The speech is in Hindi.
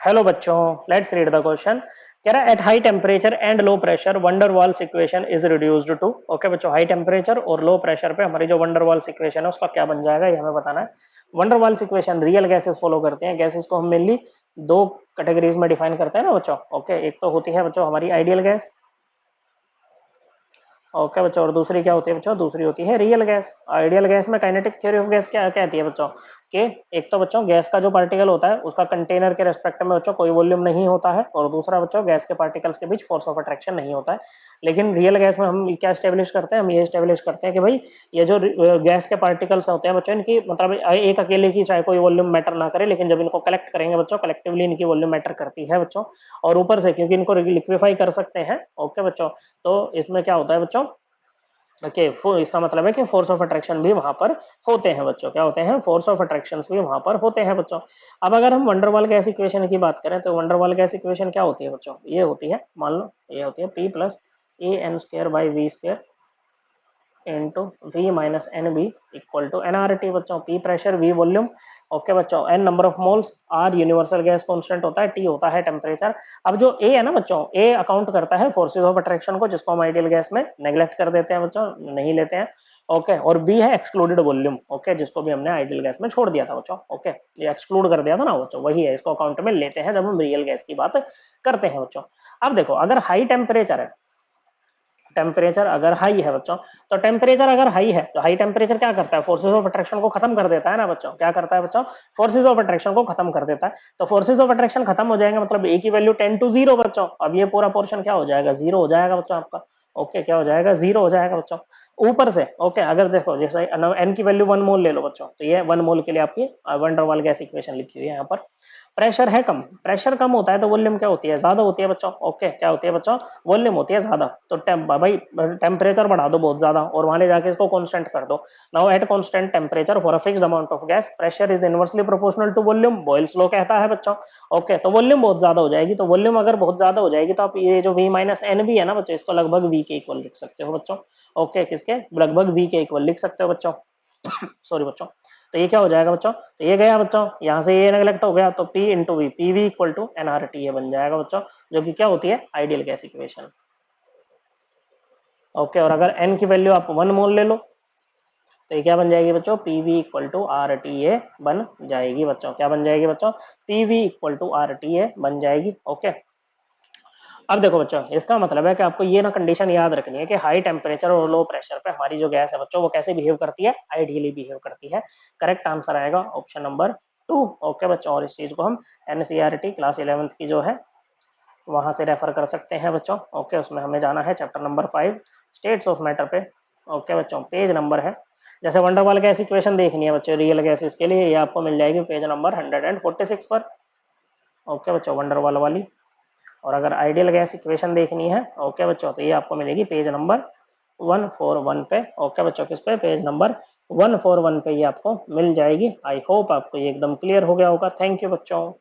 हेलो बच्चों, लेट्स रीड द क्वेश्चन। कह रहा है at high temperature and low pressure van der Waals equation is reduced to. Okay बच्चों, हाई टेम्परेचर और लो प्रेशर पे हमारी जो वंडर वाल्स इक्वेशन है उसका क्या बन जाएगा, ये हमें बताना है। Van der Waals equation real gases follow करते हैं। गैसेस को हम मेनली दो कैटेगरीज में डिफाइन करते हैं ना बच्चों। ओके, एक तो होती है बच्चों हमारी आइडियल गैस। ओके बच्चों, और दूसरी क्या होती है बच्चों? दूसरी होती है रियल गैस। आइडियल गैस में काइनेटिक थ्योरी ऑफ गैस क्या कहती है बच्चों कि एक तो बच्चों गैस का जो पार्टिकल होता है उसका कंटेनर के रेस्पेक्ट में बच्चों कोई वॉल्यूम नहीं होता है, और दूसरा बच्चों गैस के पार्टिकल्स के बीच फोर्स ऑफ अट्रैक्शन नहीं होता है। लेकिन रियल गैस में हम क्या स्टेब्लिश करते हैं? हम ये स्टेब्लिश करते हैं कि भाई ये जो गैस के पार्टिकल्स होते हैं बच्चों, इनकी मतलब एक अकेले की चाहे कोई वॉल्यूम मैटर ना करे, लेकिन जब इनको कलेक्ट करेंगे बच्चों कलेक्टिवली इनकी वॉल्यूम मैटर करती है बच्चों। और ऊपर से क्योंकि इनको लिक्विफाई कर सकते हैं, ओके बच्चों, तो इसमें क्या होता है बच्चों ओके इसका मतलब है कि फोर्स ऑफ अट्रैक्शन भी वहां पर होते हैं बच्चों। क्या होते हैं? फोर्स ऑफ अट्रैक्शन भी वहां पर होते हैं बच्चों। अब अगर हम वंडरवाल गैस इक्वेशन की बात करें तो वंडरवाल गैस इक्वेशन क्या होती है बच्चों? ये होती है, मान लो ये होती है P plus A N square by V square into V minus N B equal to N R T बच्चों। P pressure, V volume, okay बच्चों, N number of moles, R universal gas constant होता है, टी होता है टेम्परेचर। अब जो ए है ना बच्चों, ए अकाउंट करता है फोर्सेज ऑफ अट्रैक्शन को, जिसको हम आइडियल गैस में नेग्लेक्ट कर देते हैं बच्चों, नहीं लेते हैं। ओके, और बी है एक्सक्लूडेड वॉल्यूम, ओके, जिसको भी हमने आइडियल गैस में छोड़ दिया था बच्चों। ओके, ये एक्सक्लूड कर दिया था ना बच्चों, वही है, इसको अकाउंट में लेते हैं जब हम रियल गैस की बात करते हैं बच्चों। अब देखो, अगर हाई टेम्परेचर है, टेम्परेचर अगर हाई है बच्चों, तो टेम्परेचर अगर हाई है तो हाई टेम्परेचर क्या करता है? फोर्सेज ऑफ अट्रैक्शन को खत्म कर देता है ना बच्चों। क्या करता है बच्चों? फोर्सेज ऑफ अट्रैक्शन को खत्म कर देता है। तो फोर्सेज ऑफ अट्रैक्शन खत्म हो जाएंगे, मतलब ए की वैल्यू 10 to 0 बच्चों। अब ये पूरा पोर्शन क्या हो जाएगा? जीरो हो जाएगा बच्चों आपका। ओके, क्या हो जाएगा? जीरो हो जाएगा बच्चों। ऊपर से ओके, अगर देखो जैसे एन की वैल्यू 1 मोल ले लो बच्चों, तो ये 1 मोल के लिए आपकी वन डर वाल गैस इक्वेशन लिखी हुई है यहाँ पर। प्रेशर है कम, प्रेशर कम होता है तो वॉल्यूम क्या होती है? ज्यादा होती है बच्चों। ओके, क्या होती है बच्चों? वॉल्यूम होती है ज्यादा। तो भाई टेम्परेचर बढ़ा दो बहुत ज्यादा और वहां ले जाके इसको कांस्टेंट कर दो। Now at constant temperature for a fixed amount of gas pressure is inversely proportional to volume, Boyle's law कहता है बच्चों। ओके, तो वॉल्यूम बहुत ज्यादा हो जाएगी, तो वॉल्यूम अगर बहुत ज्यादा हो जाएगी तो आप ये जो v माइनस एन भी है ना बच्चों, इसको लगभग v के इक्वल लिख सकते हो बच्चों। ओके, किसके? लगभग v के इक्वल लिख सकते हो बच्चों। सॉरी बच्चों। तो ये क्या हो जाएगा बच्चों? तो ये गया बच्चों, यहाँ से ये नेगलेक्ट हो गया, तो P into V, P V equal to N R T, ये बन जाएगा बच्चों, जो कि क्या होती है? Ideal gas equation. ओके, और अगर n की वैल्यू आप 1 मोल ले लो तो ये क्या बन जाएगी बच्चों? P V equal to R T A बन जाएगी बच्चों। क्या बन जाएगी बच्चों? P V equal to R T A बन जाएगी। ओके, अब देखो बच्चों, इसका मतलब है कि आपको ये ना कंडीशन याद रखनी है कि हाई टेम्परेचर और लो प्रेशर पे हमारी जो गैस है बच्चों वो कैसे बिहेव करती है? आइडियली बिहेव करती है। करेक्ट आंसर आएगा ऑप्शन नंबर 2। ओके बच्चों, और इस चीज को हम एनसीईआरटी क्लास 11th की जो है वहां से रेफर कर सकते हैं बच्चों। ओके, उसमें हमें जाना है chapter number 5 states of matter पे। ओके बच्चों, पेज नंबर है, जैसे वंडरवाल गैस इक्वेशन देखनी है बच्चों रियल गैसेस के लिए, ये आपको मिल जाएगी पेज नंबर 146 पर। ओके बच्चों, वंडरवाल वाली। और अगर आइडियल गैस इक्वेशन देखनी है ओके बच्चों, तो ये आपको मिलेगी पेज नंबर 141 पे। ओके बच्चों, किस पे? पेज नंबर 141 पे ये आपको मिल जाएगी। आई होप आपको ये एकदम क्लियर हो गया होगा। थैंक यू बच्चों।